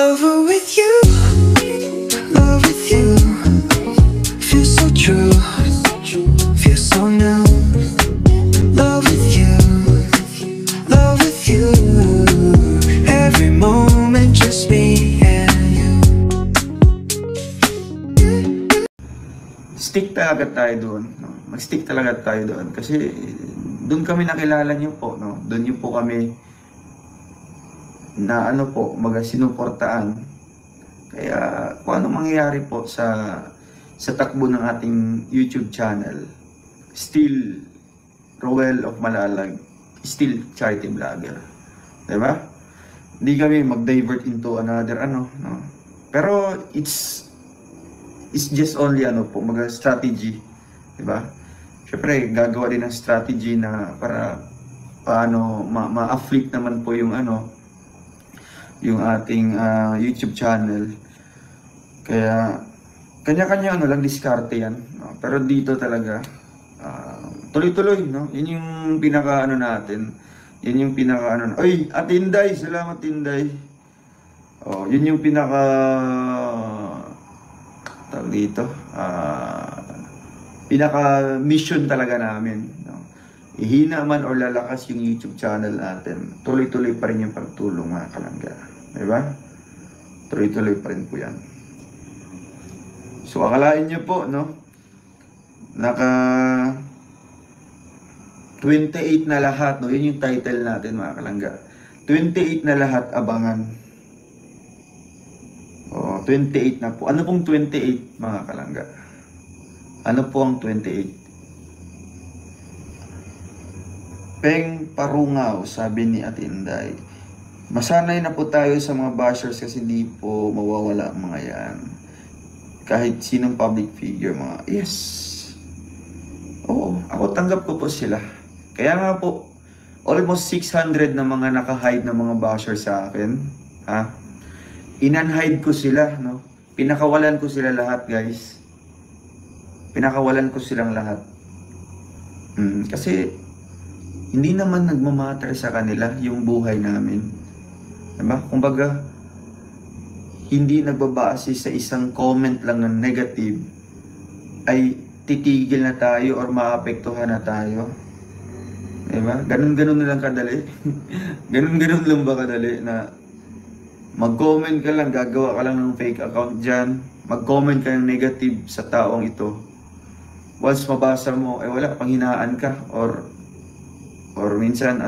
Lover with you, love with you. Feels so true, feels so new. Love with you, love with you. Every moment just me and you. Stick talaga tayo doon, no? Mag-stick talaga tayo doon kasi doon kami nakilala niyo po, no? Doon niyo po kami na sinuportaan. Kaya kung ano mangyayari po sa takbo ng ating YouTube channel, still Roel of Malalag, still charity vlogger. Diba? Hindi kami mag-divert into another no? Pero it's just only strategy. Diba? Syempre, gagawa din ng strategy na para paano ma-afflict naman po yung yung ating YouTube channel. Kaya kanya-kanya lang diskarte yan, no? Pero dito talaga tuloy-tuloy, no? Yun yung pinaka natin. Yun yung pinaka Ay, Ate Inday, salamat Inday. Oh, yun yung pinaka tawag dito. Pinaka mission talaga namin, no? Ihina man o lalakas yung YouTube channel natin, tuloy-tuloy pa rin yung pagtulong, mga kalangga. Diba? Tuloy-tuloy pa rin po yan. So, akalain nyo po, no? Naka 28 na lahat, no? Yun yung title natin, mga kalangga. 28 na lahat, abangan. Oh, 28 na po. Ano pong 28, mga kalangga? Ano po ang 28? Peng Parungaw, sabi ni Ate Inday. Masanay na po tayo sa mga bashers kasi hindi po mawawala ang mga yan. Kahit sinong public figure, mga yes. Oo, ako tanggap ko po sila. Kaya nga po, almost 600 na mga naka-hide na mga bashers sa akin. Ha? In-unhide ko sila, no? Pinakawalan ko sila lahat, guys. Pinakawalan ko silang lahat. Kasi hindi naman nagmamatter sa kanila yung buhay namin. Diba? Kumbaga, hindi nagbabase sa isang comment lang ng negative ay titigil na tayo or maapektuhan na tayo. Diba? Ganun-ganun na lang kadali. Ganun-ganun lang ba kadali na mag-comment ka lang, gagawa ka lang ng fake account dyan, mag-comment ka ng negative sa taong ito. Once mabasa mo, wala, panghinaan ka or minsan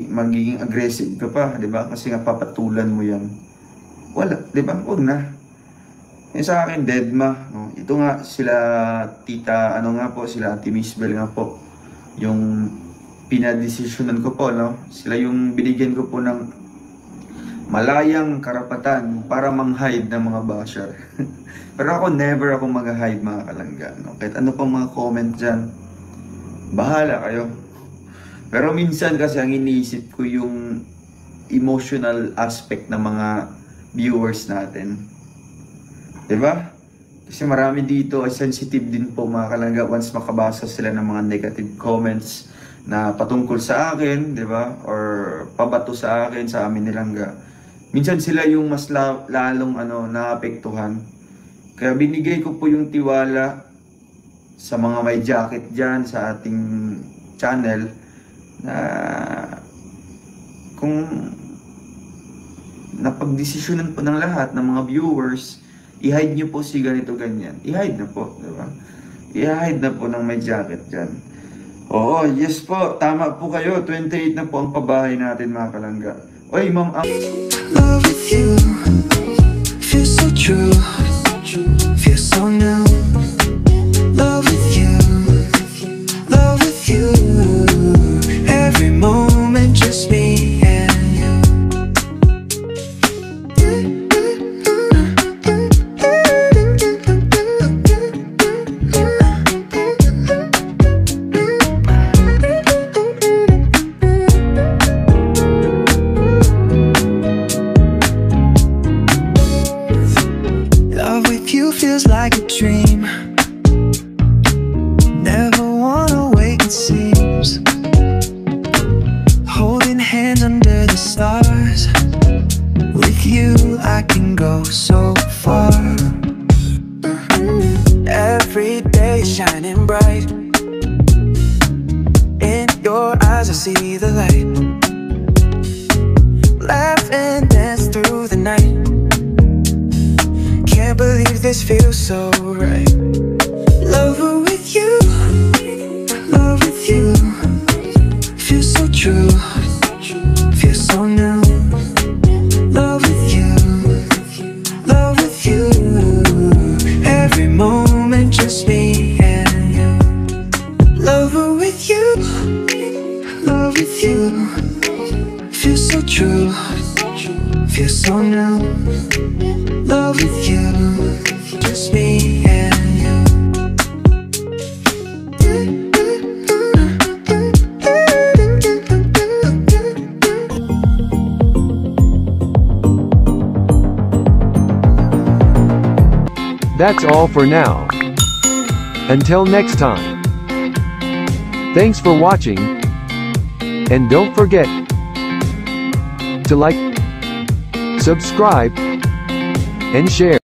magiging aggressive ka pa, 'di ba? Kasi nga papatulan mo 'yan. Wala, 'di ba? Huwag na. Yung sa akin, deadma, no? Ito nga sila tita, sila Ate Misbel nga po. Yung pinadesisyonan ko po, no? Sila yung binigyan ko po ng malayang karapatan para mang-hide ng mga basher. Pero ako, never ako mag-hide, mga kalangga, no? Kahit ano pang mga comment dyan, bahala kayo. Pero minsan kasi ang iniisip ko yung emotional aspect ng mga viewers natin. Diba? Kasi marami dito ay sensitive din po, mga kalangga, once makabasa sila ng mga negative comments na patungkol sa akin, diba? Or pabato sa akin, sa amin nilangga. Minsan sila yung mas lalong naapektuhan. Kaya binigay ko po yung tiwala sa mga may jacket dyan sa ating channel na kung napagdesisyonan po ng lahat ng mga viewers, i-hide nyo po si ganito ganyan. I-hide na po, diba? I-hide na po ng may jacket dyan. Oo, yes po, tama po kayo. 28 na po ang pabahay natin, mga kalangga. Oy, ma'am, Love with you, feels so true, feels so new. Love with you, love with you. Every moment just me and you. Love with you feels like a dream. weekends under the stars. With you I can go so far. Every day is shining bright. In your eyes I see the light. Laugh and dance through the night. Can't believe this feels so right. Love with you, love with you. Feels so true, feels so new. Love with you, love with you. Every moment just me and you. Love with you, love with you. Feels so true, feels so new. Love with you, just me and you. That's all for now. Until next time. Thanks for watching. And don't forget to like, subscribe, and share.